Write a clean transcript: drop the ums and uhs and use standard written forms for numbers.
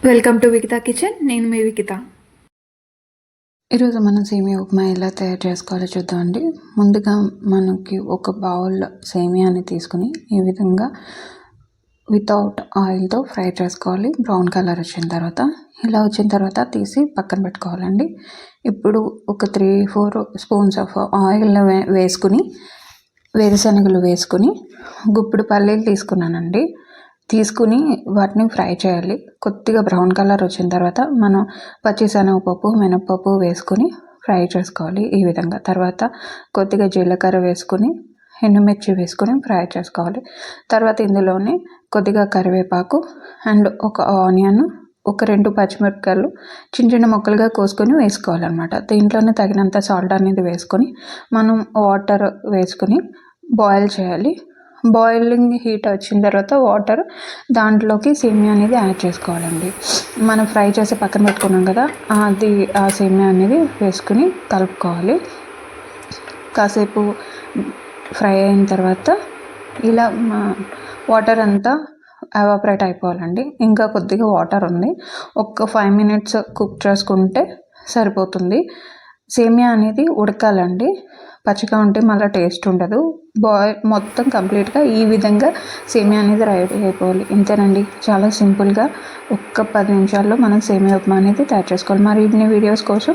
Welcome to వికితా kitchen. నేను మీ వికిత. ఈరోజు మనం సేమియా ఉప్మా ఎలా తయారు చేసుకోవాలో చూద్దామండి. ముందుగా మనకి ఒక బౌల్ సేమియాని తీసుకుని ఈ విధంగా వితౌట్ ఆయిల్తో ఫ్రై చేసుకోవాలి. బ్రౌన్ కలర్ వచ్చిన తర్వాత, ఇలా వచ్చిన తర్వాత తీసి పక్కన పెట్టుకోవాలండి. ఇప్పుడు ఒక 3-4 స్పూన్స్ ఆఫ్ ఆయిల్ వేసుకుని, వేరుశనగలు వేసుకుని, గుప్పుడు పల్లీలు తీసుకున్నానండి. తీసుకుని వాటిని ఫ్రై చేయాలి. కొద్దిగా బ్రౌన్ కలర్ వచ్చిన తర్వాత మనం పచ్చిశనగపప్పు, మినపప్పు వేసుకుని ఫ్రై చేసుకోవాలి ఈ విధంగా. తర్వాత కొద్దిగా జీలకర్ర వేసుకుని, ఎండుమిర్చి వేసుకుని ఫ్రై చేసుకోవాలి. తర్వాత ఇందులోనే కొద్దిగా కరివేపాకు అండ్ ఒక ఆనియన్, ఒక 2 పచ్చిమిరపకాయలు చిన్న చిన్న ముక్కలుగా కోసుకొని వేసుకోవాలన్నమాట. దీంట్లోనే తగినంత సాల్ట్ అనేది వేసుకొని మనం వాటర్ వేసుకుని బాయిల్ చేయాలి. బాయిలింగ్ హీట్ వచ్చిన తర్వాత వాటర్ దాంట్లోకి సేమియా అనేది యాడ్ చేసుకోవాలండి. మనం ఫ్రై చేసి పక్కన పెట్టుకున్నాం కదా, ఆ సేమియా అనేది వేసుకుని కలుపుకోవాలి. కాసేపు ఫ్రై అయిన తర్వాత ఇలా వాటర్ అంతా ఎవాపరేట్ అయిపోవాలండి. ఇంకా కొద్దిగా వాటర్ ఉంది, ఒక 5 minutes కుక్ చేసుకుంటే సరిపోతుంది. సేమియా అనేది ఉడకాలండి. పచ్చిగా ఉంటే మళ్ళీ టేస్ట్ ఉండదు. మొత్తం కంప్లీట్గా ఈ విధంగా సేమియా అనేది రెడీ అయిపోవాలి. ఇంతేనండి, చాలా సింపుల్గా ఒక్క 10 నిమిషాల్లో మనం సేమియా ఉప్మా అనేది తయారు చేసుకోవాలి. మరిన్ని వీడియోస్ కోసం